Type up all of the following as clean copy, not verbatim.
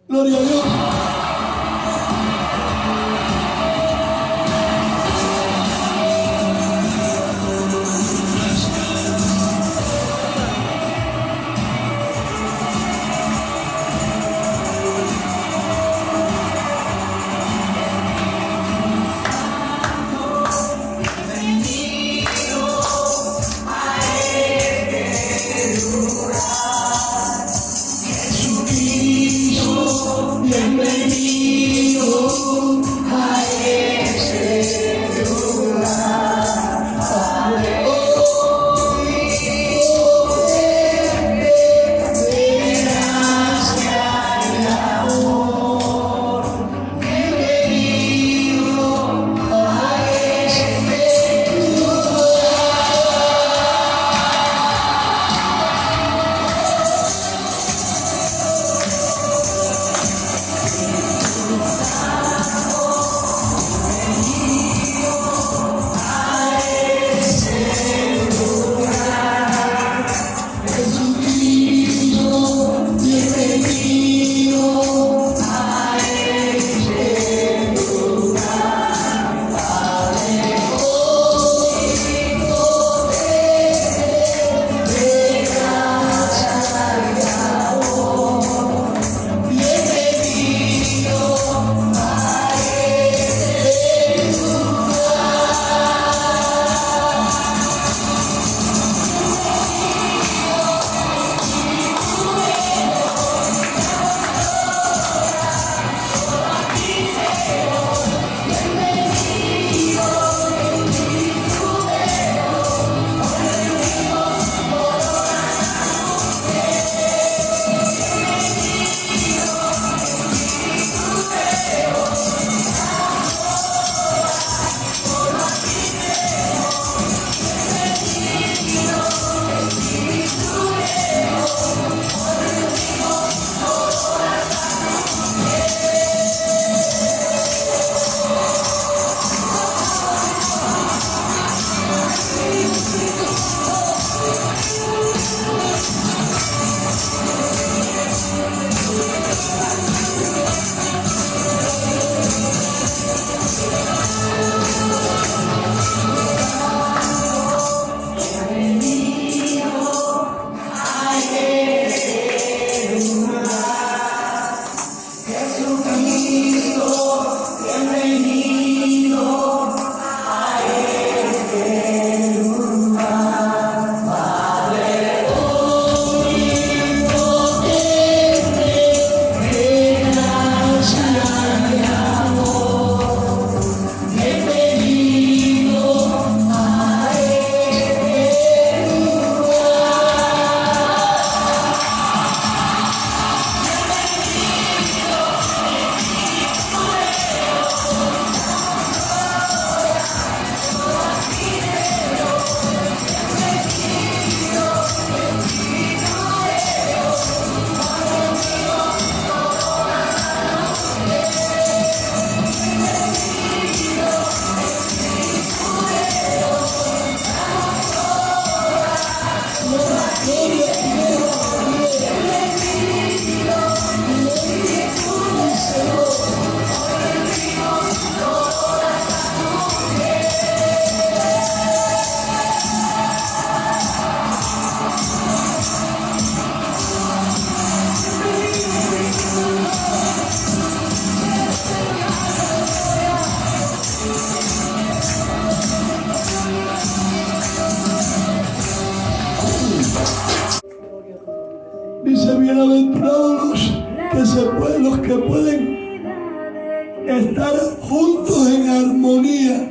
Gloria a Dios. Dice, bienaventurados los que pueden estar juntos en armonía.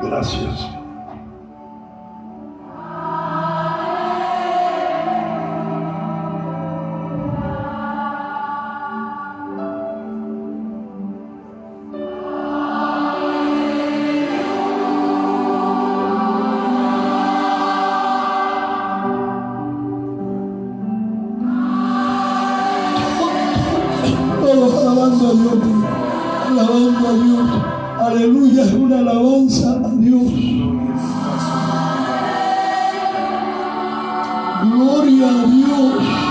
gracias. Todos alabando a Dios, alabando a Dios. Aleluya, es una alabanza a Dios. Gloria a Dios.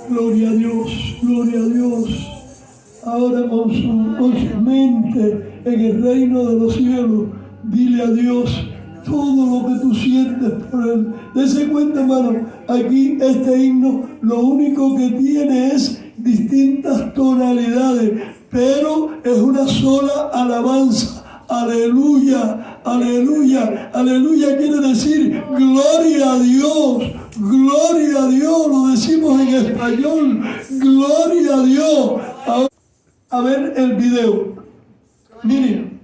Gloria a Dios, gloria a Dios. Ahora con su mente en el reino de los cielos, dile a Dios todo lo que tú sientes por Él. Dese cuenta, hermano, aquí este himno lo único que tiene es distintas tonalidades, pero es una sola alabanza. Aleluya, aleluya, aleluya quiere decir gloria a Dios, gloria a Dios, lo decimos en español, gloria a Dios. A ver el video. Miren,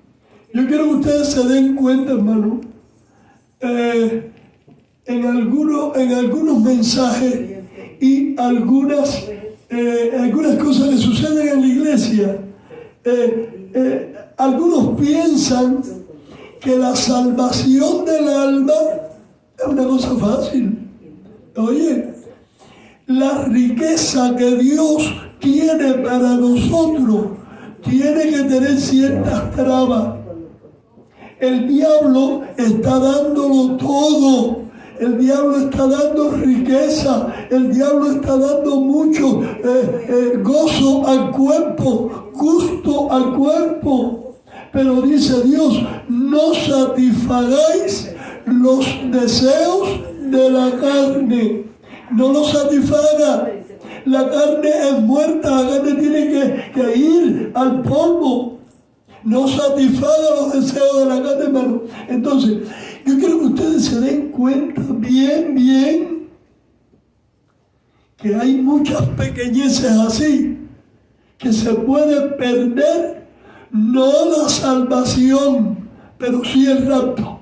yo quiero que ustedes se den cuenta, hermano, en algunos mensajes y algunas cosas que suceden en la iglesia. Algunos piensan que la salvación del alma es una cosa fácil. Oye, la riqueza que Dios tiene para nosotros tiene que tener ciertas trabas. El diablo está dándolo todo. El diablo está dando riqueza. El diablo está dando mucho gozo al cuerpo, gusto al cuerpo. Pero dice Dios, no satisfagáis los deseos de la carne. No los satisfaga. La carne es muerta, la carne tiene que ir al polvo. No satisfaga los deseos de la carne, hermano. Entonces, yo quiero que ustedes se den cuenta bien, que hay muchas pequeñeces así, que se puede perder, no la salvación, pero sí el rapto.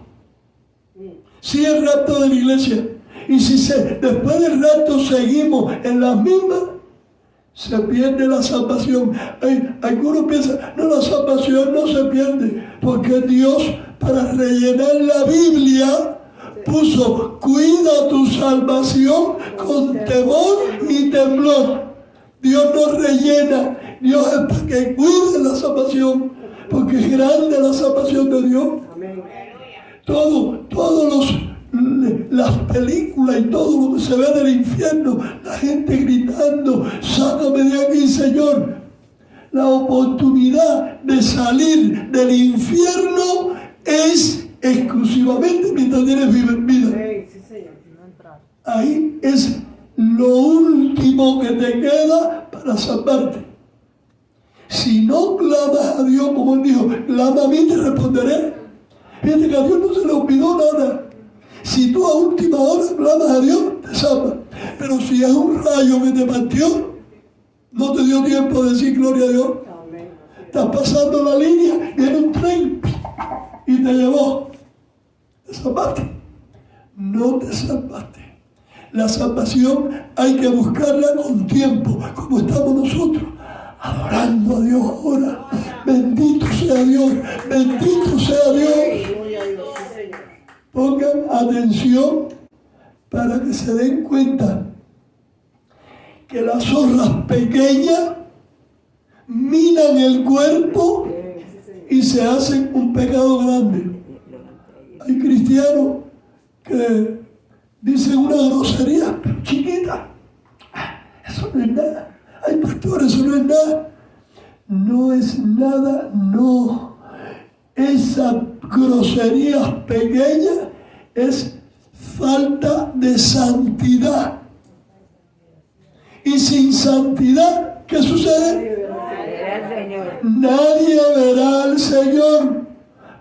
Sí el rapto de la iglesia. Y si después del rapto seguimos en las mismas, se pierde la salvación. Algunos piensan, no, la salvación no se pierde, porque Dios, para rellenar la Biblia, puso, cuida tu salvación con temor y temblor. Dios no rellena, Dios es para que cuide la salvación, porque es grande la salvación de Dios. Las películas y todo lo que se ve del infierno, la gente gritando, sácame de aquí, Señor. La oportunidad de salir del infierno es exclusivamente mientras tienes vida. Ahí es lo último que te queda para salvarte. Si no clamas a Dios, como Él dijo, clama a mí y te responderé. Fíjate que a Dios no se le olvidó nada. Si tú a última hora clamas a Dios, te salva. Pero si es un rayo que te partió, no te dio tiempo de decir gloria a Dios. Estás pasando la línea, viene un tren y te llevó. ¿Te salvaste? No te salvaste. La salvación hay que buscarla con tiempo, como estamos nosotros, adorando a Dios ahora. Bendito sea Dios, bendito sea Dios. Pongan atención para que se den cuenta que las zorras pequeñas minan el cuerpo y se hacen un pecado grande. Hay cristianos que dicen una grosería chiquita. Eso no es nada. Hay pastores, eso no es nada. No es nada, no. Esas groserías pequeñas es falta de santidad. Y sin santidad, ¿qué sucede? Nadie verá al Señor.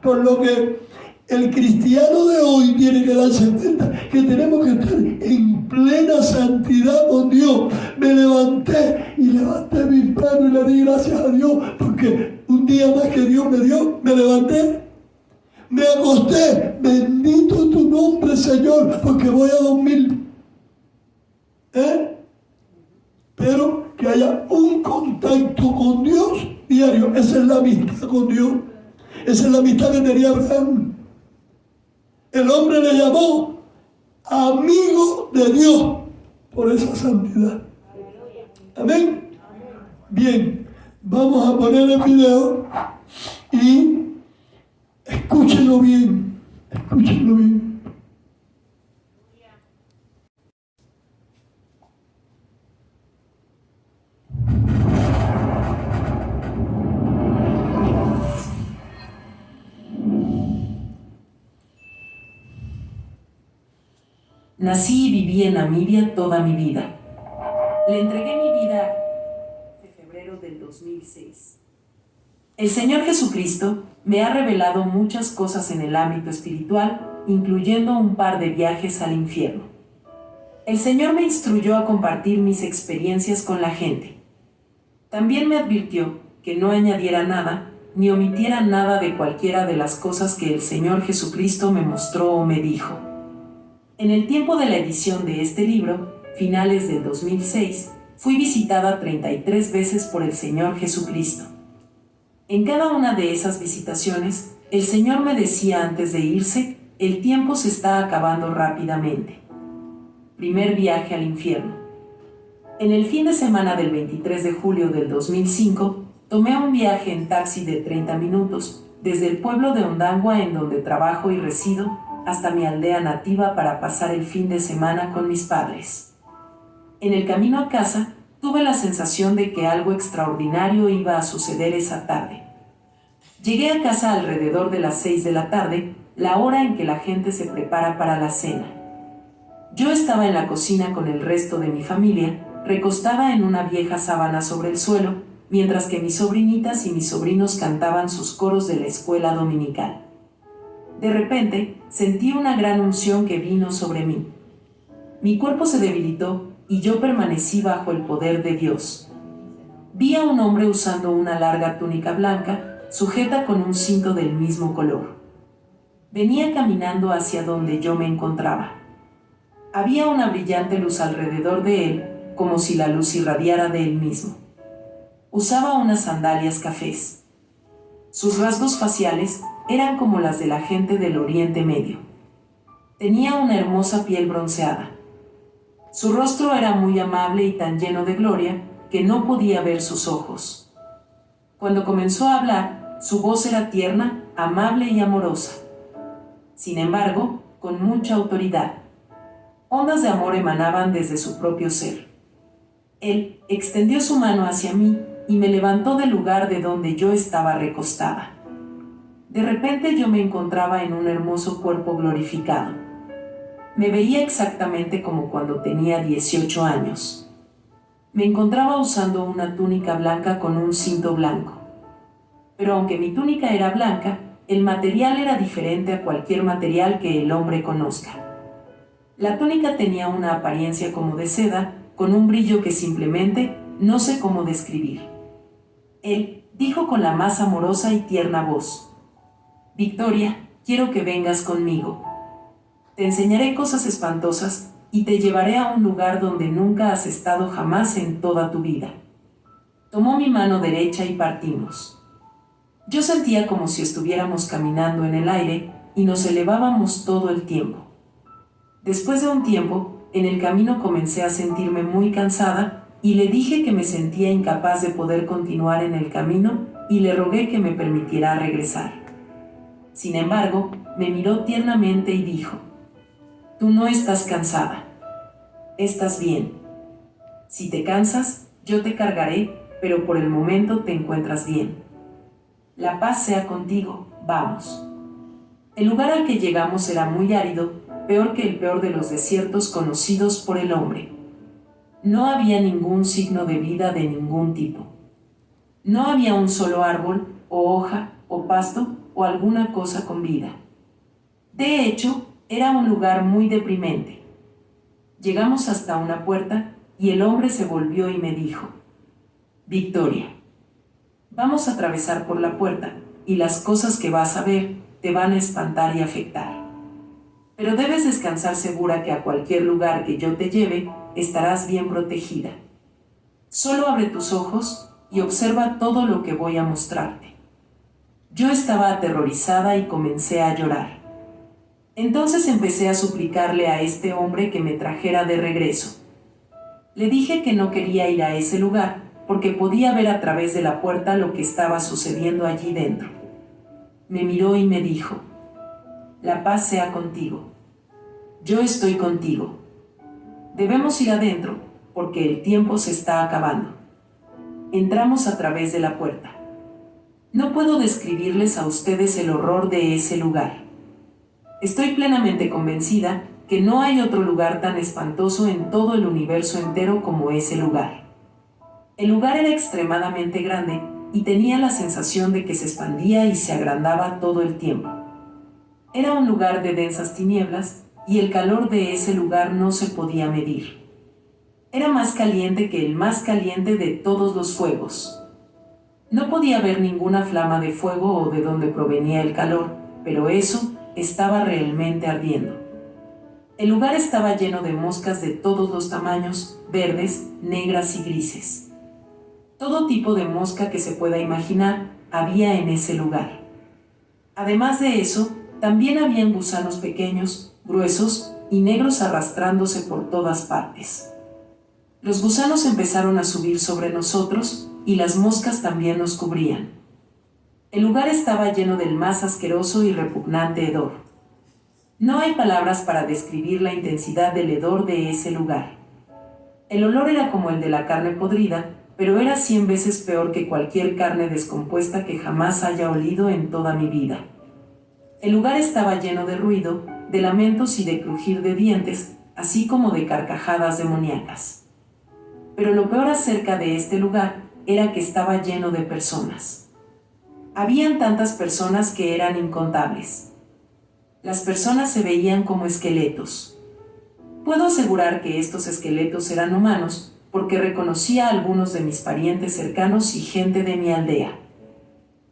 Por lo que el cristiano de hoy tiene que darse cuenta que tenemos que estar en plena santidad con Dios. Me levanté mis manos y le di gracias a Dios porque un día más que Dios me dio, me levanté, me acosté. Bendito tu nombre, Señor, porque voy a dormir. Pero que haya un contacto con Dios diario. Esa es la amistad con Dios. Esa es la amistad que tenía Abraham. El hombre le llamó amigo de Dios por esa santidad. Amén. Bien, vamos a poner el video y escúchenlo bien. Escúchenlo bien. Nací y viví en Namibia toda mi vida. Le entregué mi vida en febrero del 2006. El Señor Jesucristo me ha revelado muchas cosas en el ámbito espiritual, incluyendo un par de viajes al infierno. El Señor me instruyó a compartir mis experiencias con la gente. También me advirtió que no añadiera nada, ni omitiera nada de cualquiera de las cosas que el Señor Jesucristo me mostró o me dijo. En el tiempo de la edición de este libro, finales del 2006, fui visitada 33 veces por el Señor Jesucristo. En cada una de esas visitaciones, el Señor me decía antes de irse, el tiempo se está acabando rápidamente. Primer viaje al infierno. En el fin de semana del 23 de julio del 2005, tomé un viaje en taxi de 30 minutos, desde el pueblo de Ondangwa en donde trabajo y resido, hasta mi aldea nativa para pasar el fin de semana con mis padres. En el camino a casa, tuve la sensación de que algo extraordinario iba a suceder esa tarde. Llegué a casa alrededor de las 6 de la tarde, la hora en que la gente se prepara para la cena. Yo estaba en la cocina con el resto de mi familia, recostada en una vieja sábana sobre el suelo, mientras que mis sobrinitas y mis sobrinos cantaban sus coros de la escuela dominical. De repente, sentí una gran unción que vino sobre mí. Mi cuerpo se debilitó y yo permanecí bajo el poder de Dios. Vi a un hombre usando una larga túnica blanca, sujeta con un cinto del mismo color. Venía caminando hacia donde yo me encontraba. Había una brillante luz alrededor de él, como si la luz irradiara de él mismo. Usaba unas sandalias cafés. Sus rasgos faciales eran como las de la gente del Oriente Medio. Tenía una hermosa piel bronceada. Su rostro era muy amable y tan lleno de gloria que no podía ver sus ojos. Cuando comenzó a hablar, su voz era tierna, amable y amorosa. Sin embargo, con mucha autoridad. Ondas de amor emanaban desde su propio ser. Él extendió su mano hacia mí y me levantó del lugar de donde yo estaba recostada. De repente yo me encontraba en un hermoso cuerpo glorificado. Me veía exactamente como cuando tenía 18 años. Me encontraba usando una túnica blanca con un cinto blanco. Pero aunque mi túnica era blanca, el material era diferente a cualquier material que el hombre conozca. La túnica tenía una apariencia como de seda, con un brillo que simplemente no sé cómo describir. Él dijo con la más amorosa y tierna voz: «Victoria, quiero que vengas conmigo. Te enseñaré cosas espantosas y te llevaré a un lugar donde nunca has estado jamás en toda tu vida». Tomó mi mano derecha y partimos. Yo sentía como si estuviéramos caminando en el aire y nos elevábamos todo el tiempo. Después de un tiempo, en el camino comencé a sentirme muy cansada y le dije que me sentía incapaz de poder continuar en el camino y le rogué que me permitiera regresar. Sin embargo, me miró tiernamente y dijo: «Tú no estás cansada. Estás bien. Si te cansas, yo te cargaré, pero por el momento te encuentras bien. La paz sea contigo, vamos». El lugar al que llegamos era muy árido, peor que el peor de los desiertos conocidos por el hombre. No había ningún signo de vida de ningún tipo. No había un solo árbol, o hoja, o pasto, o alguna cosa con vida. De hecho, era un lugar muy deprimente. Llegamos hasta una puerta, y el hombre se volvió y me dijo: «Victoria, vamos a atravesar por la puerta, y las cosas que vas a ver te van a espantar y afectar. Pero debes descansar segura que a cualquier lugar que yo te lleve, estarás bien protegida. Solo abre tus ojos y observa todo lo que voy a mostrarte». Yo estaba aterrorizada y comencé a llorar. Entonces empecé a suplicarle a este hombre que me trajera de regreso. Le dije que no quería ir a ese lugar, porque podía ver a través de la puerta lo que estaba sucediendo allí dentro. Me miró y me dijo: «La paz sea contigo. Yo estoy contigo. Debemos ir adentro, porque el tiempo se está acabando». Entramos a través de la puerta. No puedo describirles a ustedes el horror de ese lugar. Estoy plenamente convencida que no hay otro lugar tan espantoso en todo el universo entero como ese lugar. El lugar era extremadamente grande y tenía la sensación de que se expandía y se agrandaba todo el tiempo. Era un lugar de densas tinieblas y el calor de ese lugar no se podía medir. Era más caliente que el más caliente de todos los fuegos. No podía ver ninguna flama de fuego o de dónde provenía el calor, pero eso estaba realmente ardiendo. El lugar estaba lleno de moscas de todos los tamaños, verdes, negras y grises. Todo tipo de mosca que se pueda imaginar había en ese lugar. Además de eso, también habían gusanos pequeños, gruesos y negros arrastrándose por todas partes. Los gusanos empezaron a subir sobre nosotros y las moscas también nos cubrían. El lugar estaba lleno del más asqueroso y repugnante hedor. No hay palabras para describir la intensidad del hedor de ese lugar. El olor era como el de la carne podrida, pero era 100 veces peor que cualquier carne descompuesta que jamás haya olido en toda mi vida. El lugar estaba lleno de ruido, de lamentos y de crujir de dientes, así como de carcajadas demoníacas. Pero lo peor acerca de este lugar era que estaba lleno de personas. Habían tantas personas que eran incontables. Las personas se veían como esqueletos. Puedo asegurar que estos esqueletos eran humanos, porque reconocía a algunos de mis parientes cercanos y gente de mi aldea.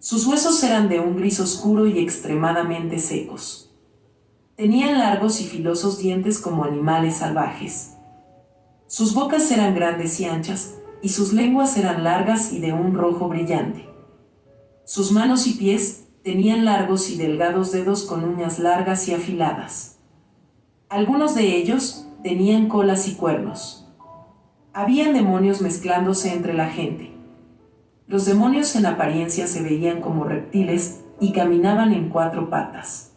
Sus huesos eran de un gris oscuro y extremadamente secos. Tenían largos y filosos dientes como animales salvajes. Sus bocas eran grandes y anchas, y sus lenguas eran largas y de un rojo brillante. Sus manos y pies tenían largos y delgados dedos con uñas largas y afiladas. Algunos de ellos tenían colas y cuernos. Habían demonios mezclándose entre la gente. Los demonios en apariencia se veían como reptiles y caminaban en 4 patas.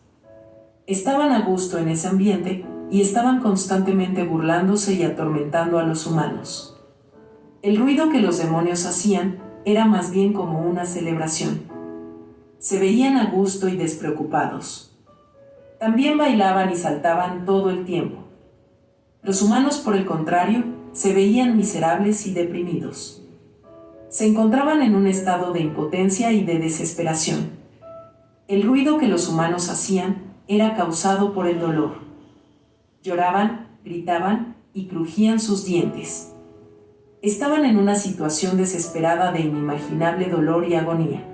Estaban a gusto en ese ambiente y estaban constantemente burlándose y atormentando a los humanos. El ruido que los demonios hacían era más bien como una celebración. Se veían a gusto y despreocupados. También bailaban y saltaban todo el tiempo. Los humanos, por el contrario, se veían miserables y deprimidos. Se encontraban en un estado de impotencia y de desesperación. El ruido que los humanos hacían era causado por el dolor. Lloraban, gritaban y crujían sus dientes. Estaban en una situación desesperada de inimaginable dolor y agonía.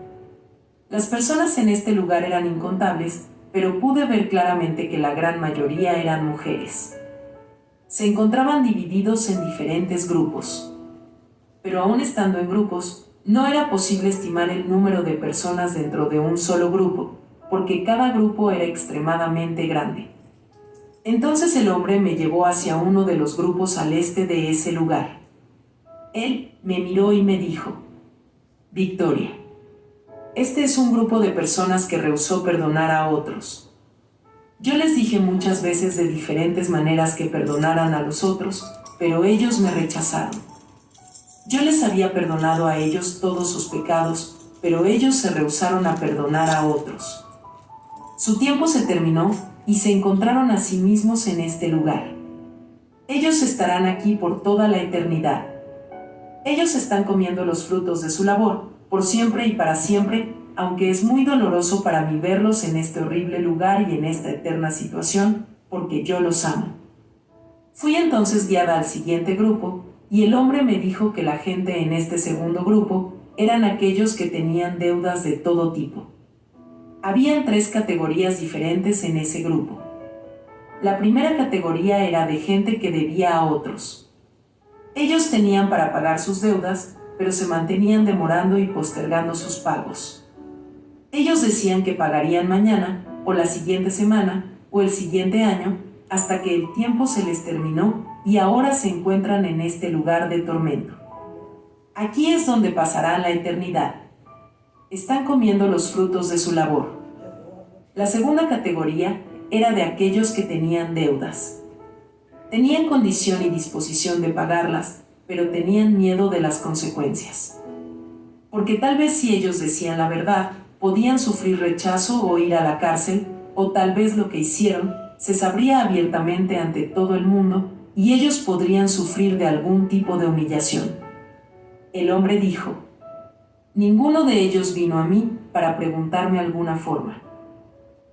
Las personas en este lugar eran incontables, pero pude ver claramente que la gran mayoría eran mujeres. Se encontraban divididos en diferentes grupos. Pero aún estando en grupos, no era posible estimar el número de personas dentro de un solo grupo, porque cada grupo era extremadamente grande. Entonces el hombre me llevó hacia uno de los grupos al este de ese lugar. Él me miró y me dijo: Victoria, este es un grupo de personas que rehusó perdonar a otros. Yo les dije muchas veces de diferentes maneras que perdonaran a los otros, pero ellos me rechazaron. Yo les había perdonado a ellos todos sus pecados, pero ellos se rehusaron a perdonar a otros. Su tiempo se terminó y se encontraron a sí mismos en este lugar. Ellos estarán aquí por toda la eternidad. Ellos están comiendo los frutos de su labor, por siempre y para siempre, aunque es muy doloroso para mí verlos en este horrible lugar y en esta eterna situación, porque yo los amo. Fui entonces guiada al siguiente grupo, y el hombre me dijo que la gente en este segundo grupo eran aquellos que tenían deudas de todo tipo. Habían 3 categorías diferentes en ese grupo. La primera categoría era de gente que debía a otros. Ellos tenían para pagar sus deudas, pero se mantenían demorando y postergando sus pagos. Ellos decían que pagarían mañana, o la siguiente semana, o el siguiente año, hasta que el tiempo se les terminó y ahora se encuentran en este lugar de tormento. Aquí es donde pasarán la eternidad. Están comiendo los frutos de su labor. La segunda categoría era de aquellos que tenían deudas. Tenían condición y disposición de pagarlas, pero tenían miedo de las consecuencias. Porque tal vez si ellos decían la verdad, podían sufrir rechazo o ir a la cárcel, o tal vez lo que hicieron se sabría abiertamente ante todo el mundo y ellos podrían sufrir de algún tipo de humillación. El hombre dijo: ninguno de ellos vino a mí para preguntarme alguna forma.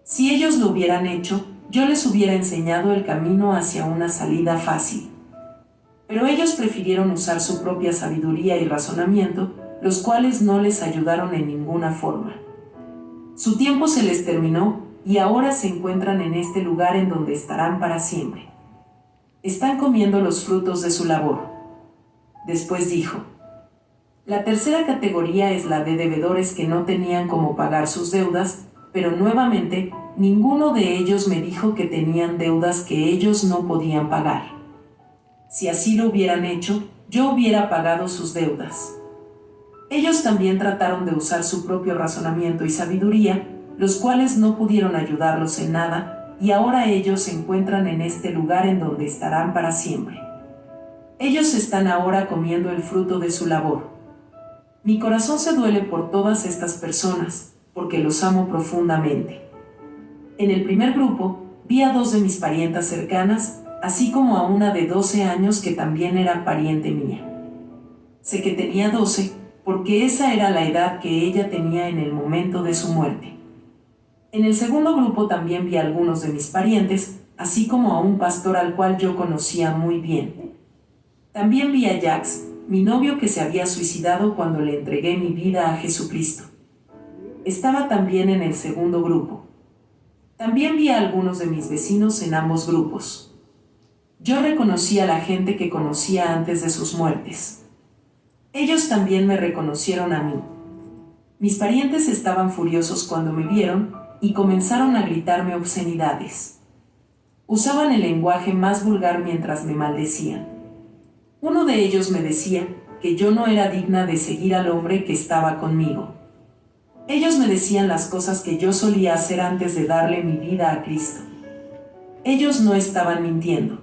Si ellos lo hubieran hecho, yo les hubiera enseñado el camino hacia una salida fácil. Pero ellos prefirieron usar su propia sabiduría y razonamiento, los cuales no les ayudaron en ninguna forma. Su tiempo se les terminó y ahora se encuentran en este lugar en donde estarán para siempre. Están comiendo los frutos de su labor. Después dijo: la tercera categoría es la de deudores que no tenían cómo pagar sus deudas, pero nuevamente, ninguno de ellos me dijo que tenían deudas que ellos no podían pagar. Si así lo hubieran hecho, yo hubiera pagado sus deudas. Ellos también trataron de usar su propio razonamiento y sabiduría, los cuales no pudieron ayudarlos en nada, y ahora ellos se encuentran en este lugar en donde estarán para siempre. Ellos están ahora comiendo el fruto de su labor. Mi corazón se duele por todas estas personas, porque los amo profundamente. En el primer grupo, vi a 2 de mis parientas cercanas, así como a una de 12 años que también era pariente mía. Sé que tenía 12, porque esa era la edad que ella tenía en el momento de su muerte. En el segundo grupo también vi a algunos de mis parientes, así como a un pastor al cual yo conocía muy bien. También vi a Jacques, mi novio que se había suicidado cuando le entregué mi vida a Jesucristo. Estaba también en el segundo grupo. También vi a algunos de mis vecinos en ambos grupos. Yo reconocí a la gente que conocía antes de sus muertes. Ellos también me reconocieron a mí. Mis parientes estaban furiosos cuando me vieron y comenzaron a gritarme obscenidades. Usaban el lenguaje más vulgar mientras me maldecían. Uno de ellos me decía que yo no era digna de seguir al hombre que estaba conmigo. Ellos me decían las cosas que yo solía hacer antes de darle mi vida a Cristo. Ellos no estaban mintiendo.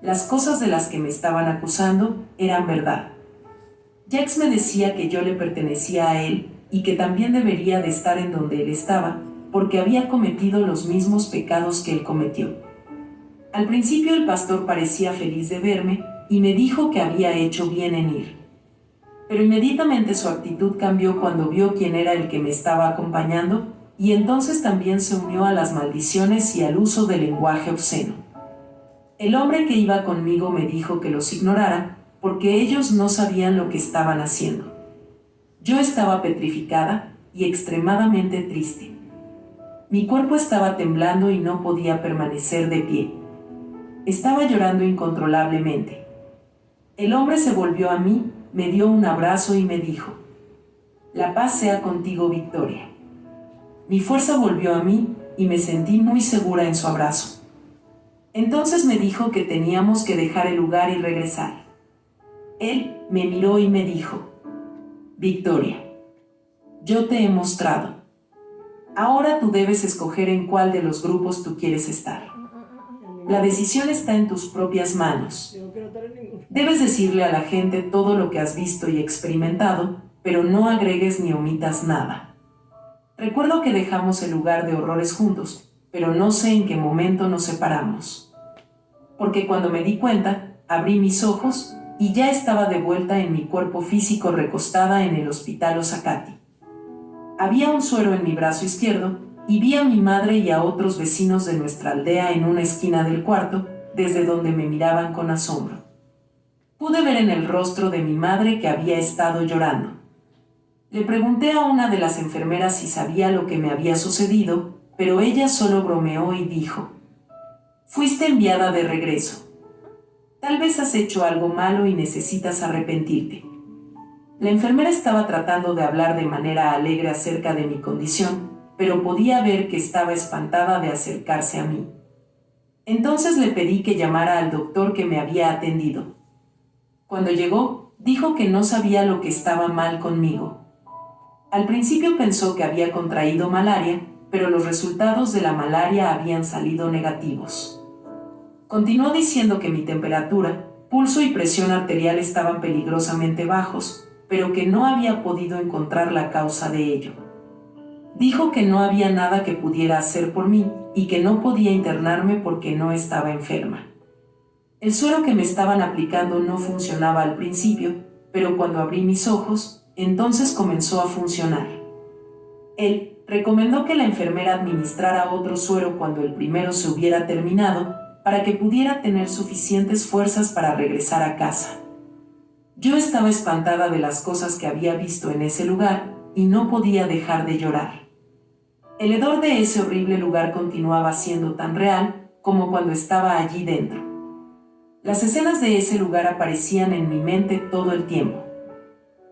Las cosas de las que me estaban acusando eran verdad. Jacques me decía que yo le pertenecía a él y que también debería de estar en donde él estaba, porque había cometido los mismos pecados que él cometió. Al principio el pastor parecía feliz de verme y me dijo que había hecho bien en ir. Pero inmediatamente su actitud cambió cuando vio quién era el que me estaba acompañando, y entonces también se unió a las maldiciones y al uso del lenguaje obsceno. El hombre que iba conmigo me dijo que los ignorara, porque ellos no sabían lo que estaban haciendo. Yo estaba petrificada y extremadamente triste. Mi cuerpo estaba temblando y no podía permanecer de pie. Estaba llorando incontrolablemente. El hombre se volvió a mí, me dio un abrazo y me dijo: la paz sea contigo, Victoria. Mi fuerza volvió a mí y me sentí muy segura en su abrazo. Entonces me dijo que teníamos que dejar el lugar y regresar. Él me miró y me dijo: Victoria, yo te he mostrado. Ahora tú debes escoger en cuál de los grupos tú quieres estar. La decisión está en tus propias manos. Debes decirle a la gente todo lo que has visto y experimentado, pero no agregues ni omitas nada. Recuerdo que dejamos el lugar de horrores juntos, pero no sé en qué momento nos separamos. Porque cuando me di cuenta, abrí mis ojos y ya estaba de vuelta en mi cuerpo físico recostada en el hospital Osakati. Había un suero en mi brazo izquierdo y vi a mi madre y a otros vecinos de nuestra aldea en una esquina del cuarto, desde donde me miraban con asombro. Pude ver en el rostro de mi madre que había estado llorando. Le pregunté a una de las enfermeras si sabía lo que me había sucedido, pero ella solo bromeó y dijo: fuiste enviada de regreso. Tal vez has hecho algo malo y necesitas arrepentirte. La enfermera estaba tratando de hablar de manera alegre acerca de mi condición, pero podía ver que estaba espantada de acercarse a mí. Entonces le pedí que llamara al doctor que me había atendido. Cuando llegó, dijo que no sabía lo que estaba mal conmigo. Al principio pensó que había contraído malaria, pero los resultados de la malaria habían salido negativos. Continuó diciendo que mi temperatura, pulso y presión arterial estaban peligrosamente bajos, pero que no había podido encontrar la causa de ello. Dijo que no había nada que pudiera hacer por mí, y que no podía internarme porque no estaba enferma. El suero que me estaban aplicando no funcionaba al principio, pero cuando abrí mis ojos, entonces comenzó a funcionar. Él recomendó que la enfermera administrara otro suero cuando el primero se hubiera terminado, para que pudiera tener suficientes fuerzas para regresar a casa. Yo estaba espantada de las cosas que había visto en ese lugar y no podía dejar de llorar. El hedor de ese horrible lugar continuaba siendo tan real como cuando estaba allí dentro. Las escenas de ese lugar aparecían en mi mente todo el tiempo.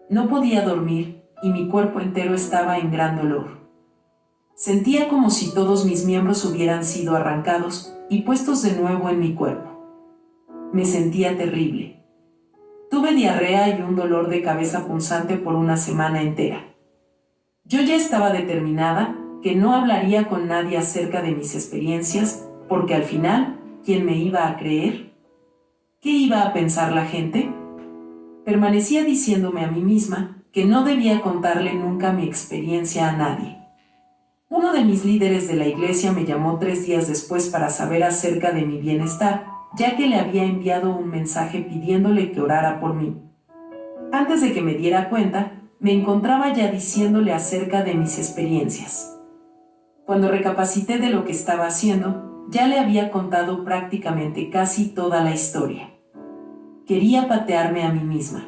No podía dormir y mi cuerpo entero estaba en gran dolor. Sentía como si todos mis miembros hubieran sido arrancados y puestos de nuevo en mi cuerpo. Me sentía terrible. Tuve diarrea y un dolor de cabeza punzante por una semana entera. Yo ya estaba determinada que no hablaría con nadie acerca de mis experiencias, porque al final, ¿quién me iba a creer? ¿Qué iba a pensar la gente? Permanecía diciéndome a mí misma que no debía contarle nunca mi experiencia a nadie. Uno de mis líderes de la iglesia me llamó 3 días después para saber acerca de mi bienestar, ya que le había enviado un mensaje pidiéndole que orara por mí. Antes de que me diera cuenta, me encontraba ya diciéndole acerca de mis experiencias. Cuando recapacité de lo que estaba haciendo, ya le había contado prácticamente casi toda la historia. Quería patearme a mí misma.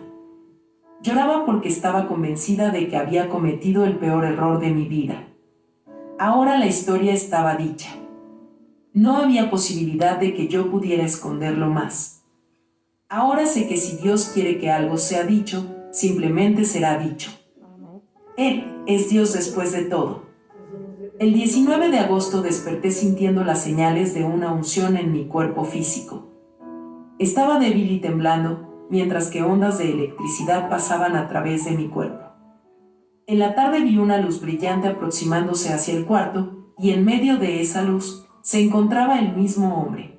Lloraba porque estaba convencida de que había cometido el peor error de mi vida. Ahora la historia estaba dicha. No había posibilidad de que yo pudiera esconderlo más. Ahora sé que si Dios quiere que algo sea dicho, simplemente será dicho. Él es Dios después de todo. El 19 de agosto desperté sintiendo las señales de una unción en mi cuerpo físico. Estaba débil y temblando, mientras que ondas de electricidad pasaban a través de mi cuerpo. En la tarde vi una luz brillante aproximándose hacia el cuarto, y en medio de esa luz se encontraba el mismo hombre.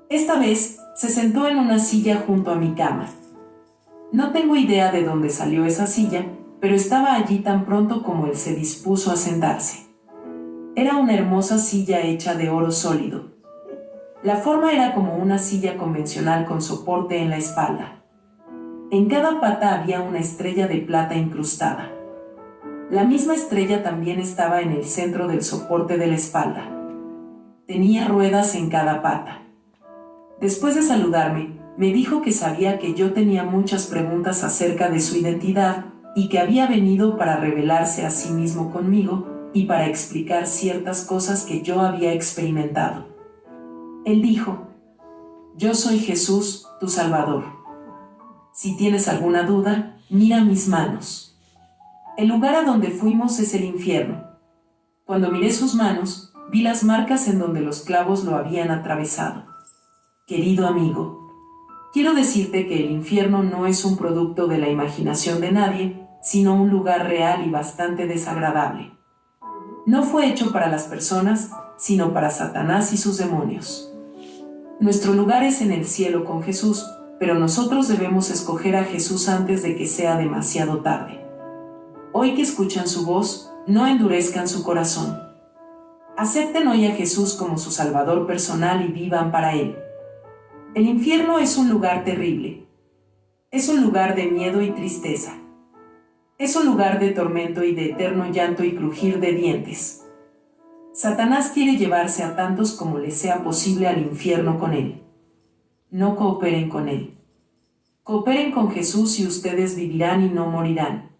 Esta vez se sentó en una silla junto a mi cama. No tengo idea de dónde salió esa silla, pero estaba allí tan pronto como él se dispuso a sentarse. Era una hermosa silla hecha de oro sólido. La forma era como una silla convencional con soporte en la espalda. En cada pata había una estrella de plata incrustada. La misma estrella también estaba en el centro del soporte de la espalda. Tenía ruedas en cada pata. Después de saludarme, me dijo que sabía que yo tenía muchas preguntas acerca de su identidad y que había venido para revelarse a sí mismo conmigo y para explicar ciertas cosas que yo había experimentado. Él dijo: «Yo soy Jesús, tu Salvador. Si tienes alguna duda, mira mis manos. El lugar a donde fuimos es el infierno. Cuando miré sus manos, vi las marcas en donde los clavos lo habían atravesado. Querido amigo, quiero decirte que el infierno no es un producto de la imaginación de nadie, sino un lugar real y bastante desagradable. No fue hecho para las personas, sino para Satanás y sus demonios. Nuestro lugar es en el cielo con Jesús, pero nosotros debemos escoger a Jesús antes de que sea demasiado tarde. Hoy que escuchan su voz, no endurezcan su corazón. Acepten hoy a Jesús como su Salvador personal y vivan para Él. El infierno es un lugar terrible. Es un lugar de miedo y tristeza. Es un lugar de tormento y de eterno llanto y crujir de dientes. Satanás quiere llevarse a tantos como les sea posible al infierno con él. No cooperen con él. Cooperen con Jesús y ustedes vivirán y no morirán.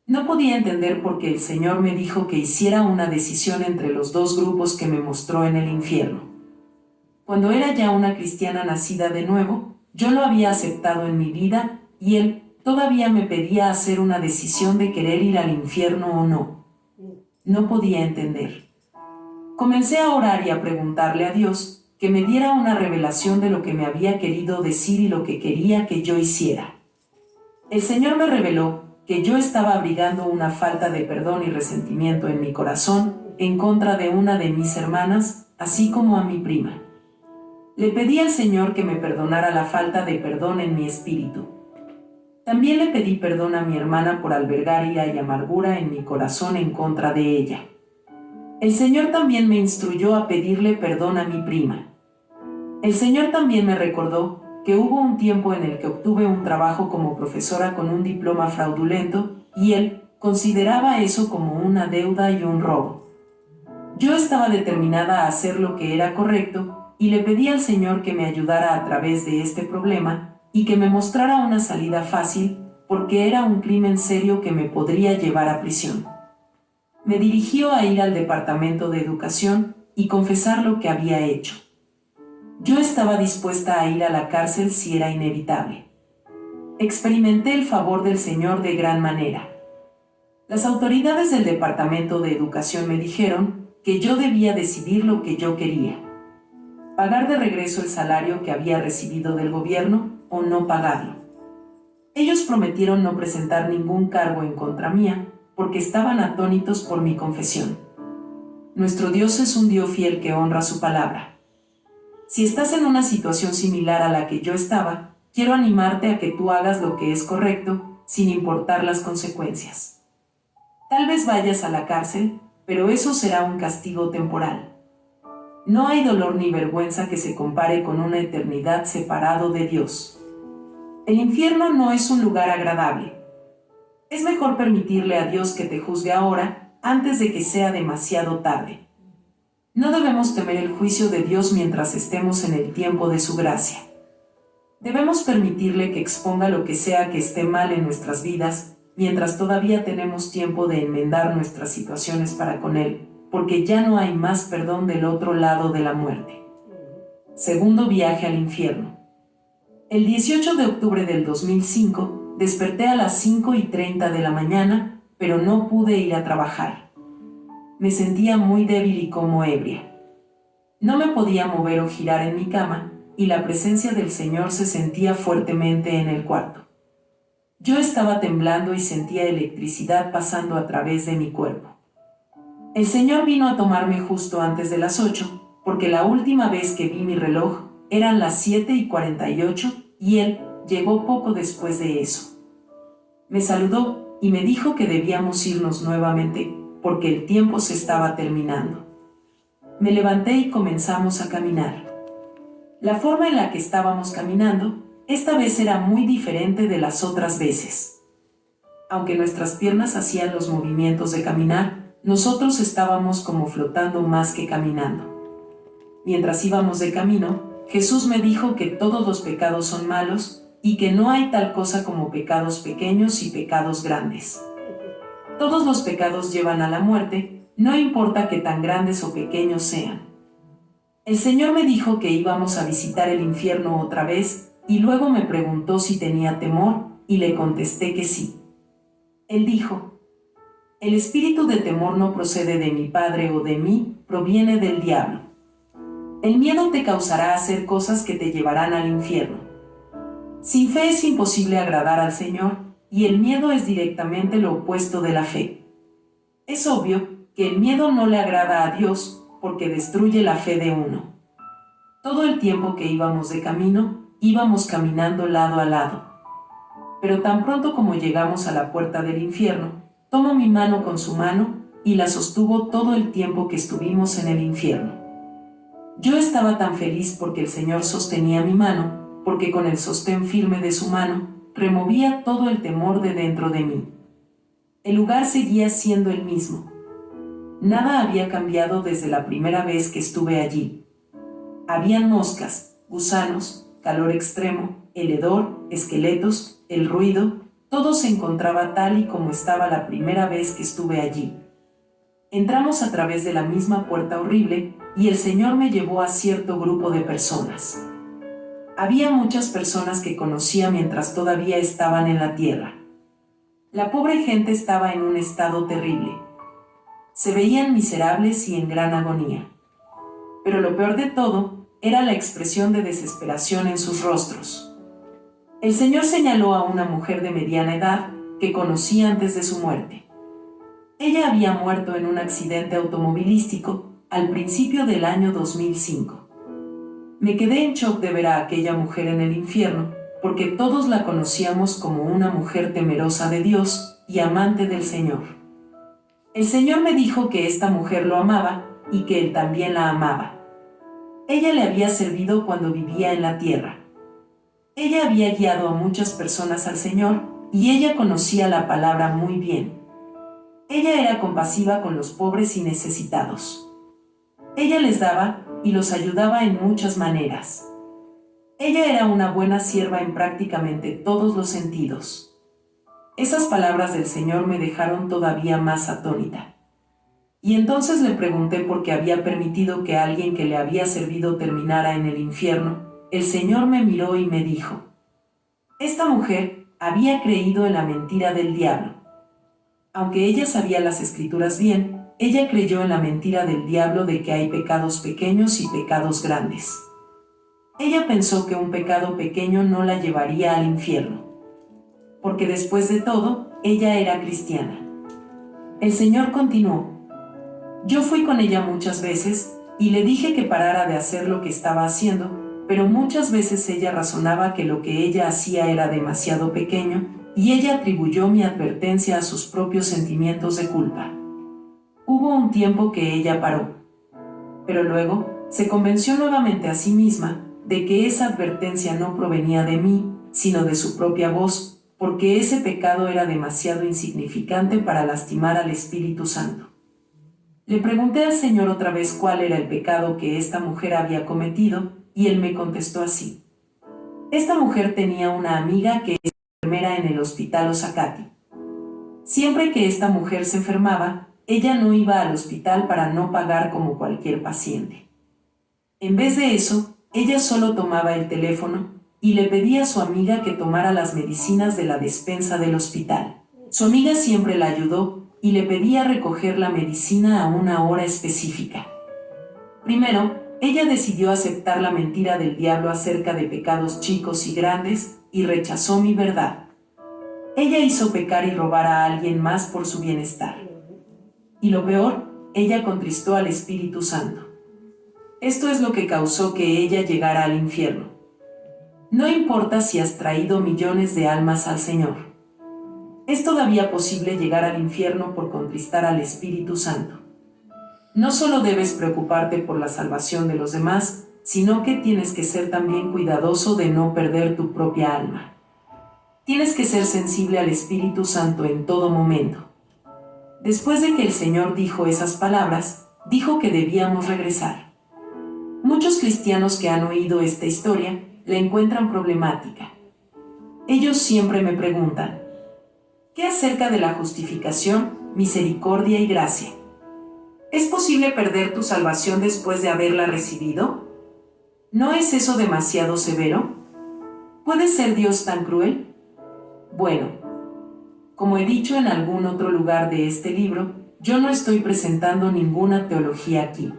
No podía entender por qué el Señor me dijo que hiciera una decisión entre los dos grupos que me mostró en el infierno. Cuando era ya una cristiana nacida de nuevo, yo lo había aceptado en mi vida y Él todavía me pedía hacer una decisión de querer ir al infierno o no. No podía entender. Comencé a orar y a preguntarle a Dios que me diera una revelación de lo que me había querido decir y lo que quería que yo hiciera. El Señor me reveló que yo estaba abrigando una falta de perdón y resentimiento en mi corazón en contra de una de mis hermanas, así como a mi prima. Le pedí al Señor que me perdonara la falta de perdón en mi espíritu. También le pedí perdón a mi hermana por albergar ira y amargura en mi corazón en contra de ella. El Señor también me instruyó a pedirle perdón a mi prima. El Señor también me recordó que hubo un tiempo en el que obtuve un trabajo como profesora con un diploma fraudulento, y Él consideraba eso como una deuda y un robo. Yo estaba determinada a hacer lo que era correcto, y le pedí al Señor que me ayudara a través de este problema, y que me mostrara una salida fácil, porque era un crimen serio que me podría llevar a prisión. Me dirigió a ir al Departamento de Educación y confesar lo que había hecho. Yo estaba dispuesta a ir a la cárcel si era inevitable. Experimenté el favor del Señor de gran manera. Las autoridades del Departamento de Educación me dijeron que yo debía decidir lo que yo quería: pagar de regreso el salario que había recibido del gobierno o no pagarlo. Ellos prometieron no presentar ningún cargo en contra mía porque estaban atónitos por mi confesión. Nuestro Dios es un Dios fiel que honra su palabra. Si estás en una situación similar a la que yo estaba, quiero animarte a que tú hagas lo que es correcto, sin importar las consecuencias. Tal vez vayas a la cárcel, pero eso será un castigo temporal. No hay dolor ni vergüenza que se compare con una eternidad separado de Dios. El infierno no es un lugar agradable. Es mejor permitirle a Dios que te juzgue ahora, antes de que sea demasiado tarde. No debemos temer el juicio de Dios mientras estemos en el tiempo de su gracia. Debemos permitirle que exponga lo que sea que esté mal en nuestras vidas, mientras todavía tenemos tiempo de enmendar nuestras situaciones para con Él, porque ya no hay más perdón del otro lado de la muerte. Segundo viaje al infierno. El 18 de octubre del 2005, desperté a las 5:30 de la mañana, pero no pude ir a trabajar. Me sentía muy débil y como ebria. No me podía mover o girar en mi cama, y la presencia del Señor se sentía fuertemente en el cuarto. Yo estaba temblando y sentía electricidad pasando a través de mi cuerpo. El Señor vino a tomarme justo antes de las 8, porque la última vez que vi mi reloj eran las 7:48, y Él llegó poco después de eso. Me saludó y me dijo que debíamos irnos nuevamente, porque el tiempo se estaba terminando. Me levanté y comenzamos a caminar. La forma en la que estábamos caminando esta vez era muy diferente de las otras veces. Aunque nuestras piernas hacían los movimientos de caminar, nosotros estábamos como flotando más que caminando. Mientras íbamos de camino, Jesús me dijo que todos los pecados son malos y que no hay tal cosa como pecados pequeños y pecados grandes. Todos los pecados llevan a la muerte, no importa que tan grandes o pequeños sean. El Señor me dijo que íbamos a visitar el infierno otra vez, y luego me preguntó si tenía temor, y le contesté que sí. Él dijo: el espíritu de temor no procede de mi Padre o de mí, proviene del diablo. El miedo te causará hacer cosas que te llevarán al infierno. Sin fe es imposible agradar al Señor, y el miedo es directamente lo opuesto de la fe. Es obvio que el miedo no le agrada a Dios, porque destruye la fe de uno. Todo el tiempo que íbamos de camino, íbamos caminando lado a lado. Pero tan pronto como llegamos a la puerta del infierno, tomó mi mano con su mano, y la sostuvo todo el tiempo que estuvimos en el infierno. Yo estaba tan feliz porque el Señor sostenía mi mano, porque con el sostén firme de su mano, removía todo el temor de dentro de mí. El lugar seguía siendo el mismo. Nada había cambiado desde la primera vez que estuve allí. Habían moscas, gusanos, calor extremo, el hedor, esqueletos, el ruido, todo se encontraba tal y como estaba la primera vez que estuve allí. Entramos a través de la misma puerta horrible, y el Señor me llevó a cierto grupo de personas. Había muchas personas que conocía mientras todavía estaban en la tierra. La pobre gente estaba en un estado terrible. Se veían miserables y en gran agonía. Pero lo peor de todo era la expresión de desesperación en sus rostros. El Señor señaló a una mujer de mediana edad que conocí antes de su muerte. Ella había muerto en un accidente automovilístico al principio del año 2005. Me quedé en shock de ver a aquella mujer en el infierno, porque todos la conocíamos como una mujer temerosa de Dios y amante del Señor. El Señor me dijo que esta mujer lo amaba y que él también la amaba. Ella le había servido cuando vivía en la tierra. Ella había guiado a muchas personas al Señor y ella conocía la palabra muy bien. Ella era compasiva con los pobres y necesitados. Ella les daba y los ayudaba en muchas maneras. Ella era una buena sierva en prácticamente todos los sentidos. Esas palabras del Señor me dejaron todavía más atónita. Y entonces le pregunté por qué había permitido que alguien que le había servido terminara en el infierno. El Señor me miró y me dijo: esta mujer había creído en la mentira del diablo. Aunque ella sabía las Escrituras bien, ella creyó en la mentira del diablo de que hay pecados pequeños y pecados grandes. Ella pensó que un pecado pequeño no la llevaría al infierno. Porque después de todo, ella era cristiana. El Señor continuó: yo fui con ella muchas veces y le dije que parara de hacer lo que estaba haciendo, pero muchas veces ella razonaba que lo que ella hacía era demasiado pequeño, y ella atribuyó mi advertencia a sus propios sentimientos de culpa. Hubo un tiempo que ella paró, pero luego se convenció nuevamente a sí misma de que esa advertencia no provenía de mí, sino de su propia voz, porque ese pecado era demasiado insignificante para lastimar al Espíritu Santo. Le pregunté al Señor otra vez cuál era el pecado que esta mujer había cometido, y Él me contestó así: esta mujer tenía una amiga que es enfermera en el hospital Osakati. Siempre que esta mujer se enfermaba, ella no iba al hospital para no pagar como cualquier paciente. En vez de eso, ella solo tomaba el teléfono y le pedía a su amiga que tomara las medicinas de la despensa del hospital. Su amiga siempre la ayudó y le pedía recoger la medicina a una hora específica. Primero, ella decidió aceptar la mentira del diablo acerca de pecados chicos y grandes y rechazó mi verdad. Ella hizo pecar y robar a alguien más por su bienestar. Y lo peor, ella contristó al Espíritu Santo. Esto es lo que causó que ella llegara al infierno. No importa si has traído millones de almas al Señor. Es todavía posible llegar al infierno por contristar al Espíritu Santo. No solo debes preocuparte por la salvación de los demás, sino que tienes que ser también cuidadoso de no perder tu propia alma. Tienes que ser sensible al Espíritu Santo en todo momento. Después de que el Señor dijo esas palabras, dijo que debíamos regresar. Muchos cristianos que han oído esta historia la encuentran problemática. Ellos siempre me preguntan: ¿qué acerca de la justificación, misericordia y gracia? ¿Es posible perder tu salvación después de haberla recibido? ¿No es eso demasiado severo? ¿Puede ser Dios tan cruel? Bueno, como he dicho en algún otro lugar de este libro, yo no estoy presentando ninguna teología aquí.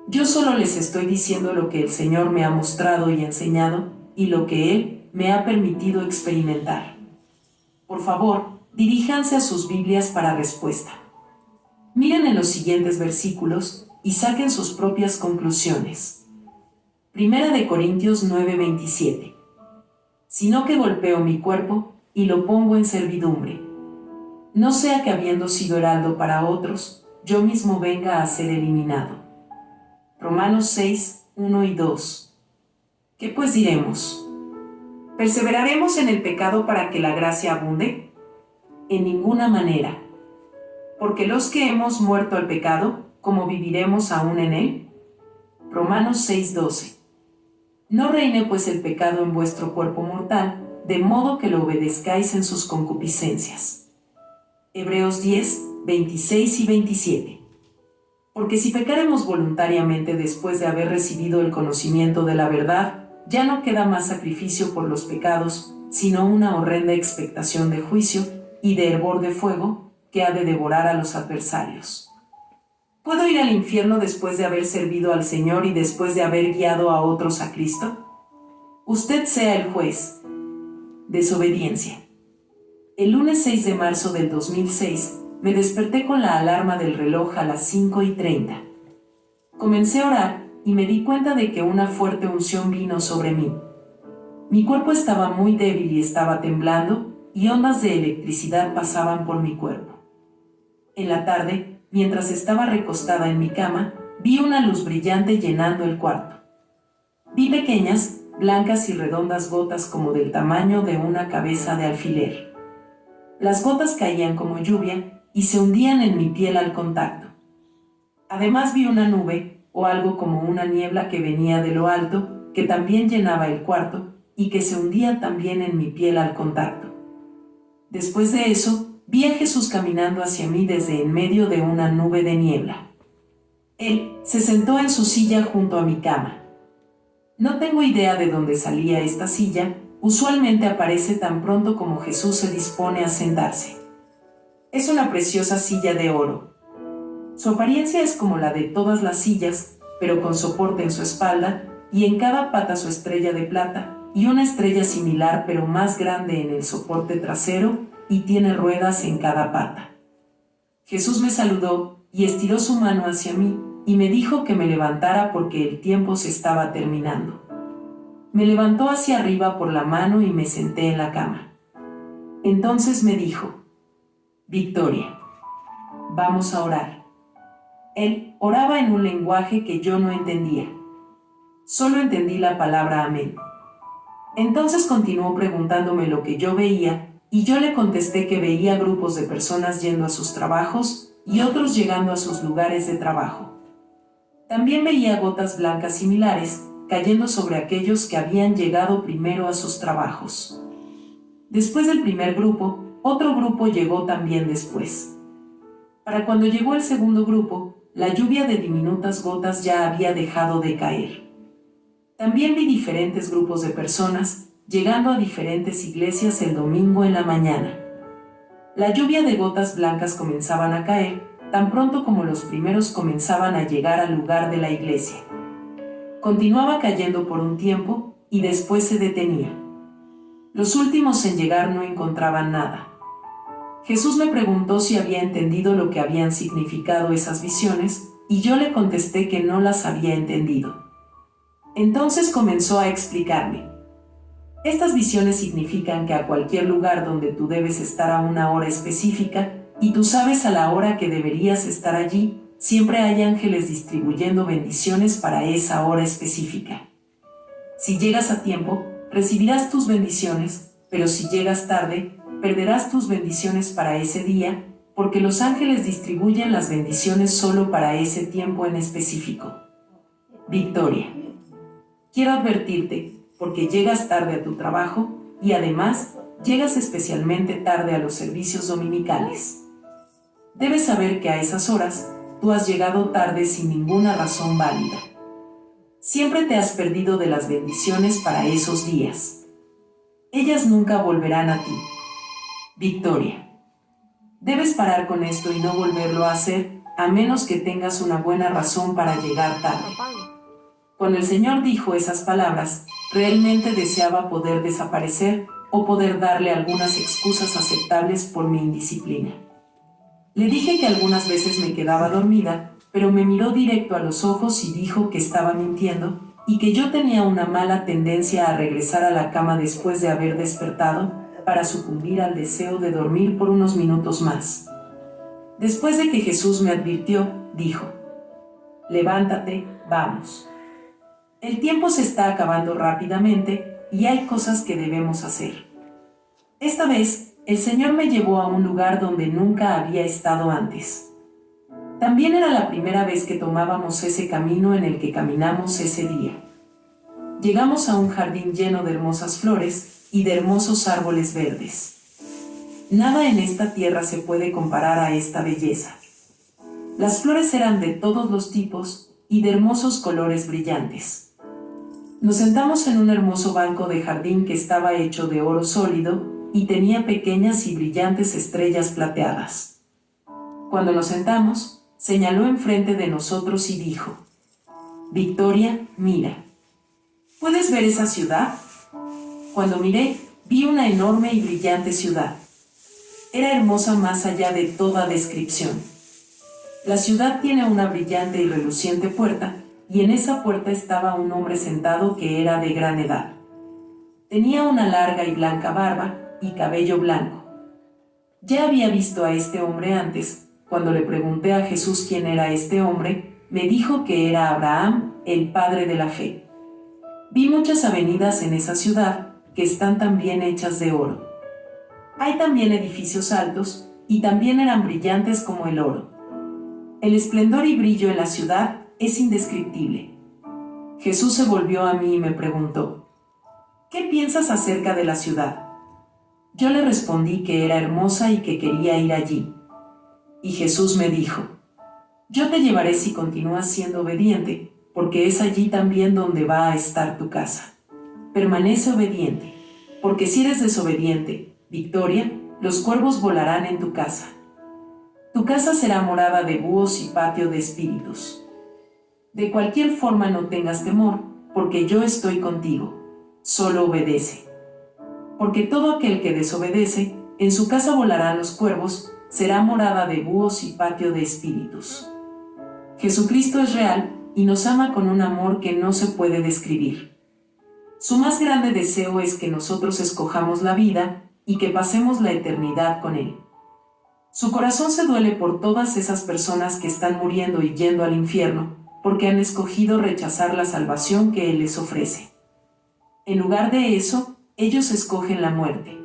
Yo solo les estoy diciendo lo que el Señor me ha mostrado y enseñado, y lo que Él me ha permitido experimentar. Por favor, diríjanse a sus Biblias para respuesta. Miren en los siguientes versículos y saquen sus propias conclusiones. 1 Corintios 9:27. Sino que golpeo mi cuerpo y lo pongo en servidumbre. No sea que habiendo sido heraldo para otros, yo mismo venga a ser eliminado. Romanos 6:1 y 2. ¿Qué pues diremos? ¿Perseveraremos en el pecado para que la gracia abunde? En ninguna manera. Porque los que hemos muerto al pecado, ¿cómo viviremos aún en él? Romanos 6:12. No reine pues el pecado en vuestro cuerpo mortal, de modo que lo obedezcáis en sus concupiscencias. Hebreos 10:26 y 27. Porque si pecaremos voluntariamente después de haber recibido el conocimiento de la verdad, ya no queda más sacrificio por los pecados, sino una horrenda expectación de juicio y de hervor de fuego, que ha de devorar a los adversarios. ¿Puedo ir al infierno después de haber servido al Señor y después de haber guiado a otros a Cristo? Usted sea el juez. Desobediencia. El lunes 6 de marzo del 2006, me desperté con la alarma del reloj a las 5:30. Comencé a orar y me di cuenta de que una fuerte unción vino sobre mí. Mi cuerpo estaba muy débil y estaba temblando, y ondas de electricidad pasaban por mi cuerpo. En la tarde, mientras estaba recostada en mi cama, vi una luz brillante llenando el cuarto. Vi pequeñas, blancas y redondas gotas como del tamaño de una cabeza de alfiler. Las gotas caían como lluvia y se hundían en mi piel al contacto. Además vi una nube, o algo como una niebla que venía de lo alto, que también llenaba el cuarto y que se hundía también en mi piel al contacto. Después de eso, vi a Jesús caminando hacia mí desde en medio de una nube de niebla. Él se sentó en su silla junto a mi cama. No tengo idea de dónde salía esta silla, usualmente aparece tan pronto como Jesús se dispone a sentarse. Es una preciosa silla de oro. Su apariencia es como la de todas las sillas, pero con soporte en su espalda y en cada pata su estrella de plata y una estrella similar pero más grande en el soporte trasero y tiene ruedas en cada pata. Jesús me saludó y estiró su mano hacia mí y me dijo que me levantara porque el tiempo se estaba terminando. Me levantó hacia arriba por la mano y me senté en la cama. Entonces me dijo: Victoria, vamos a orar. Él oraba en un lenguaje que yo no entendía. Solo entendí la palabra amén. Entonces continuó preguntándome lo que yo veía, y yo le contesté que veía grupos de personas yendo a sus trabajos y otros llegando a sus lugares de trabajo. También veía gotas blancas similares cayendo sobre aquellos que habían llegado primero a sus trabajos. Después del primer grupo, otro grupo llegó también después. Para cuando llegó el segundo grupo, la lluvia de diminutas gotas ya había dejado de caer. También vi diferentes grupos de personas llegando a diferentes iglesias el domingo en la mañana. La lluvia de gotas blancas comenzaban a caer tan pronto como los primeros comenzaban a llegar al lugar de la iglesia. Continuaba cayendo por un tiempo y después se detenía. Los últimos en llegar no encontraban nada. Jesús me preguntó si había entendido lo que habían significado esas visiones, y yo le contesté que no las había entendido. Entonces comenzó a explicarme. Estas visiones significan que a cualquier lugar donde tú debes estar a una hora específica, y tú sabes a la hora que deberías estar allí, siempre hay ángeles distribuyendo bendiciones para esa hora específica. Si llegas a tiempo, recibirás tus bendiciones, pero si llegas tarde, perderás tus bendiciones para ese día, porque los ángeles distribuyen las bendiciones solo para ese tiempo en específico. Victoria, quiero advertirte, porque llegas tarde a tu trabajo y además llegas especialmente tarde a los servicios dominicales. Debes saber que a esas horas tú has llegado tarde sin ninguna razón válida. Siempre te has perdido de las bendiciones para esos días. Ellas nunca volverán a ti. Victoria, debes parar con esto y no volverlo a hacer, a menos que tengas una buena razón para llegar tarde. Cuando el Señor dijo esas palabras, realmente deseaba poder desaparecer o poder darle algunas excusas aceptables por mi indisciplina. Le dije que algunas veces me quedaba dormida, pero me miró directo a los ojos y dijo que estaba mintiendo y que yo tenía una mala tendencia a regresar a la cama después de haber despertado para sucumbir al deseo de dormir por unos minutos más. Después de que Jesús me advirtió, dijo: levántate, vamos. El tiempo se está acabando rápidamente y hay cosas que debemos hacer. Esta vez, el Señor me llevó a un lugar donde nunca había estado antes. También era la primera vez que tomábamos ese camino en el que caminamos ese día. Llegamos a un jardín lleno de hermosas flores y de hermosos árboles verdes. Nada en esta tierra se puede comparar a esta belleza. Las flores eran de todos los tipos y de hermosos colores brillantes. Nos sentamos en un hermoso banco de jardín que estaba hecho de oro sólido y tenía pequeñas y brillantes estrellas plateadas. Cuando nos sentamos, señaló enfrente de nosotros y dijo: Victoria, mira. ¿Puedes ver esa ciudad? Cuando miré, vi una enorme y brillante ciudad. Era hermosa más allá de toda descripción. La ciudad tiene una brillante y reluciente puerta, y en esa puerta estaba un hombre sentado que era de gran edad. Tenía una larga y blanca barba y cabello blanco. Ya había visto a este hombre antes, cuando le pregunté a Jesús quién era este hombre, me dijo que era Abraham, el padre de la fe. Vi muchas avenidas en esa ciudad que están también hechas de oro. Hay también edificios altos, y también eran brillantes como el oro. El esplendor y brillo en la ciudad es indescriptible. Jesús se volvió a mí y me preguntó: ¿qué piensas acerca de la ciudad? Yo le respondí que era hermosa y que quería ir allí. Y Jesús me dijo: yo te llevaré si continúas siendo obediente, porque es allí también donde va a estar tu casa. Permanece obediente, porque si eres desobediente, Victoria, los cuervos volarán en tu casa. Tu casa será morada de búhos y patio de espíritus. De cualquier forma no tengas temor, porque yo estoy contigo. Solo obedece. Porque todo aquel que desobedece, en su casa volarán los cuervos, será morada de búhos y patio de espíritus. Jesucristo es real y nos ama con un amor que no se puede describir. Su más grande deseo es que nosotros escojamos la vida y que pasemos la eternidad con Él. Su corazón se duele por todas esas personas que están muriendo y yendo al infierno, porque han escogido rechazar la salvación que Él les ofrece. En lugar de eso, ellos escogen la muerte.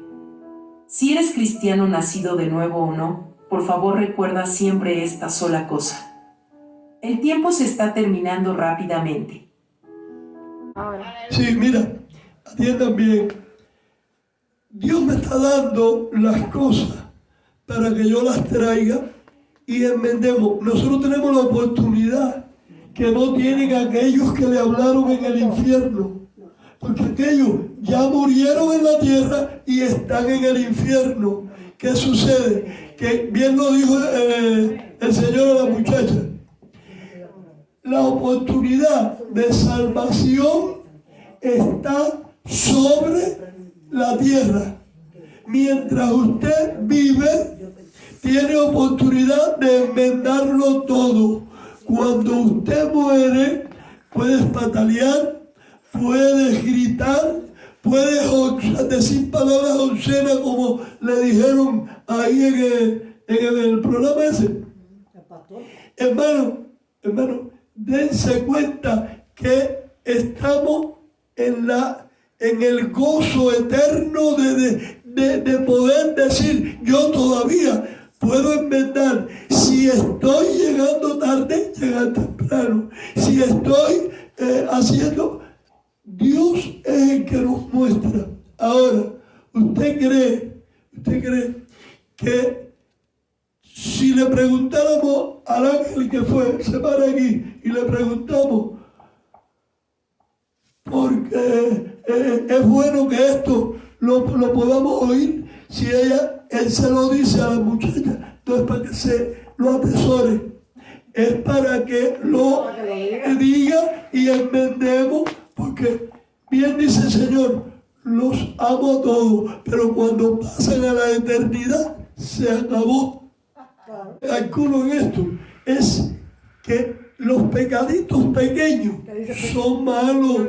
Si eres cristiano nacido de nuevo o no, por favor recuerda siempre esta sola cosa: el tiempo se está terminando rápidamente. Sí, mira, atiendan bien. Dios me está dando las cosas para que yo las traiga y enmendemos. Nosotros tenemos la oportunidad que no tienen aquellos que le hablaron en el infierno, porque aquellos ya murieron en la tierra y están en el infierno. ¿Qué sucede? Que bien lo dijo el Señor a la muchacha. La oportunidad de salvación está sobre la tierra. Mientras usted vive, tiene oportunidad de enmendarlo todo. Cuando usted muere, puedes patalear, puedes gritar, puedes decir palabras obscenas como le dijeron ahí en el programa ese. Hermano, dense cuenta que estamos en el gozo eterno de poder decir: yo todavía puedo enmendar. Si estoy llegando tarde, llegar temprano. Si estoy haciendo, Dios es el que nos muestra. Ahora, ¿usted cree que si le preguntáramos al ángel que fue, se para aquí, y le preguntamos, porque es bueno que esto lo podamos oír, si él se lo dice a la muchacha, no es para que se lo atesore, es para que lo diga y enmendemos, porque bien dice el Señor: los amo a todos, pero cuando pasan a la eternidad, se acabó. Calculo en esto es que los pecaditos pequeños son malos.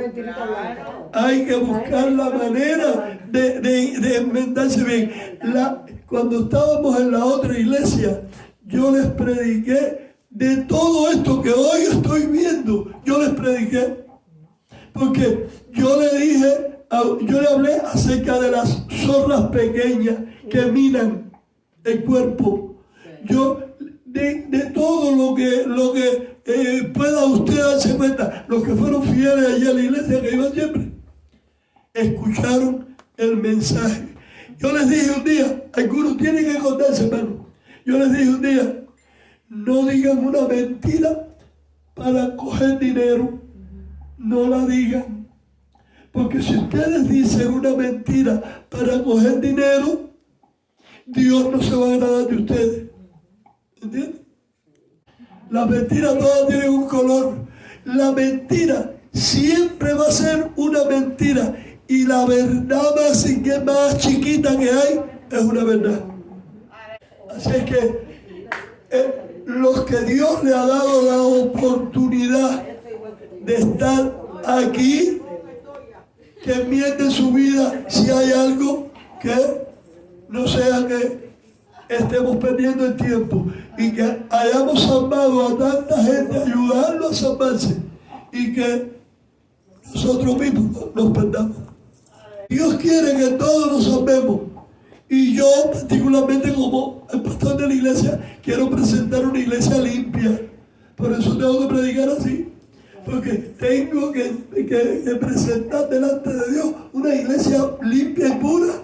Hay que buscar la manera de enmendarse bien. Cuando estábamos en la otra iglesia, yo les prediqué de todo esto que hoy estoy viendo. Yo les prediqué porque yo le hablé acerca de las zorras pequeñas que minan el cuerpo. Yo de todo lo que pueda usted darse cuenta, los que fueron fieles allí a la iglesia, que iban siempre, escucharon el mensaje. Yo les dije un día, algunos tienen que contarse, hermano. Yo les dije un día: no digan una mentira para coger dinero. No la digan. Porque si ustedes dicen una mentira para coger dinero, Dios no se va a agradar de ustedes. ¿Entiendes? Las mentiras todas tienen un color. La mentira siempre va a ser una mentira. Y la verdad más chiquita que hay es una verdad. Así es que los que Dios le ha dado la oportunidad de estar aquí, que enmienden su vida si hay algo que no sea que estemos perdiendo el tiempo. y que hayamos salvado a tanta gente, ayudarlo a salvarse y que nosotros mismos nos perdamos. Dios quiere que todos nos salvemos. Y yo, particularmente como el pastor de la iglesia, quiero presentar una iglesia limpia. Por eso tengo que predicar así. Porque tengo que presentar delante de Dios una iglesia limpia y pura.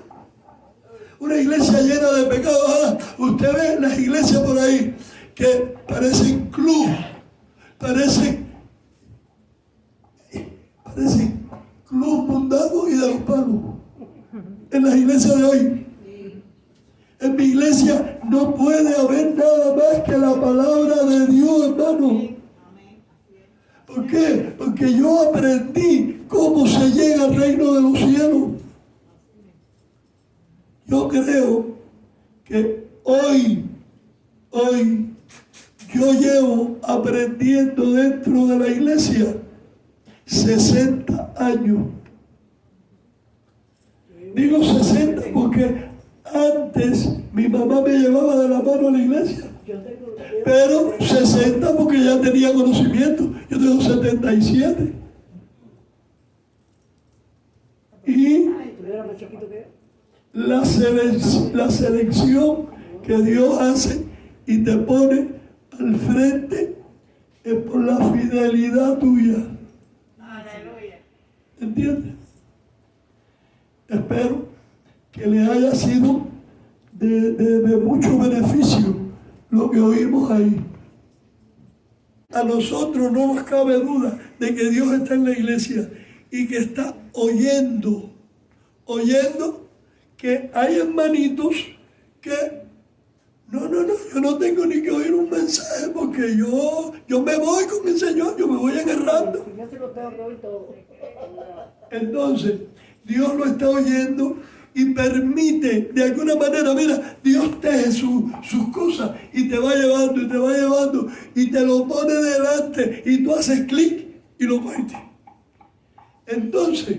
Una iglesia llena de pecados. Ahora, usted ve las iglesias por ahí que parecen club, parecen club mundano y de los palos. En las iglesias de hoy. En mi iglesia no puede haber nada más que la palabra de Dios, hermano. ¿Por qué? Porque yo aprendí cómo se llega al reino de los cielos. Yo creo que hoy yo llevo aprendiendo dentro de la iglesia 60 años. Digo 60 porque antes mi mamá me llevaba de la mano a la iglesia. Pero 60 porque ya tenía conocimiento. Yo tengo 77. Y la selección que Dios hace y te pone al frente es por la fidelidad tuya. ¿Entiendes? Espero que le haya sido de mucho beneficio lo que oímos ahí. A nosotros no nos cabe duda de que Dios está en la iglesia y que está oyendo que hay hermanitos que no, yo no tengo ni que oír un mensaje porque yo me voy con el Señor, yo me voy agarrando. Entonces, Dios lo está oyendo y permite, de alguna manera, mira, Dios teje sus cosas y te va llevando y te lo pone delante y tú haces clic y lo muestres. Entonces,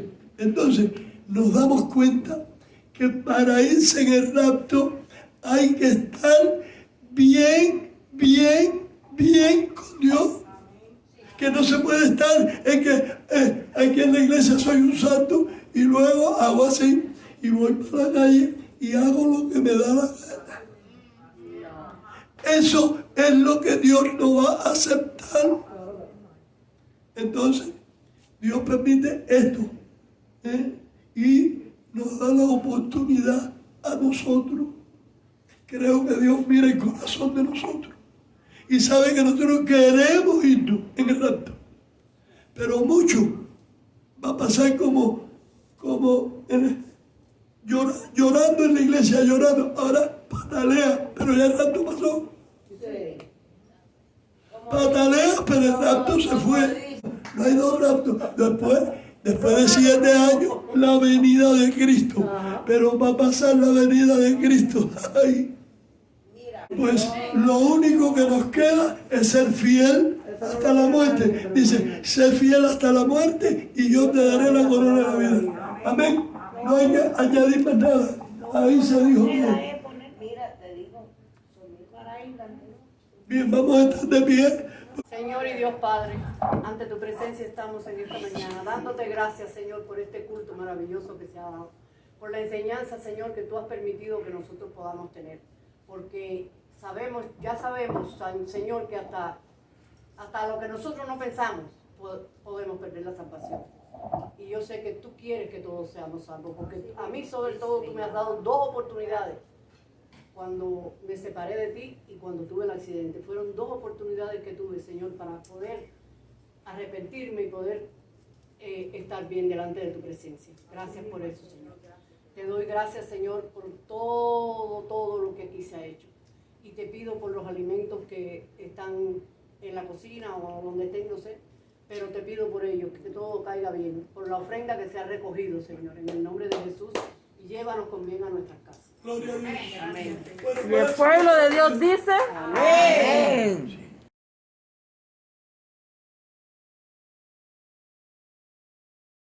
nos damos cuenta que para irse en el rapto hay que estar bien con Dios. Que no se puede estar en que aquí en la iglesia soy un santo y luego hago así y voy por la calle y hago lo que me da la gana. Eso es lo que Dios no va a aceptar. Entonces, Dios permite esto y nos da la oportunidad a nosotros. Creo que Dios mira el corazón de nosotros y sabe que nosotros queremos irnos en el rapto. Pero mucho va a pasar como llorando en la iglesia, llorando. Ahora patalea, pero ya el rapto pasó. Patalea, pero el rapto se fue. No hay dos raptos. Después de 7 años, la venida de Cristo. Pero va a pasar la venida de Cristo. Ay. Pues lo único que nos queda es ser fiel hasta la muerte. Dice, sé fiel hasta la muerte y yo te daré la corona de la vida. Amén. No hay que añadir más nada. Ahí se dijo bien. Bien, vamos a estar de pie. Señor y Dios Padre, ante tu presencia estamos en esta mañana, dándote gracias, Señor, por este culto maravilloso que se ha dado, por la enseñanza, Señor, que tú has permitido que nosotros podamos tener, porque ya sabemos, Señor, que hasta lo que nosotros no pensamos, podemos perder la salvación. Y yo sé que tú quieres que todos seamos salvos, porque a mí sobre todo tú me has dado 2 oportunidades. Cuando me separé de ti y cuando tuve el accidente. Fueron 2 oportunidades que tuve, Señor, para poder arrepentirme y poder estar bien delante de tu presencia. Gracias por eso, Señor. Te doy gracias, Señor, por todo lo que aquí se ha hecho. Y te pido por los alimentos que están en la cocina o donde estén, no sé. Pero te pido por ellos, que todo caiga bien. Por la ofrenda que se ha recogido, Señor, en el nombre de Jesús. Y llévanos con bien a nuestras casas. Gloria a Dios. Amén. Y el pueblo de Dios dice: amén.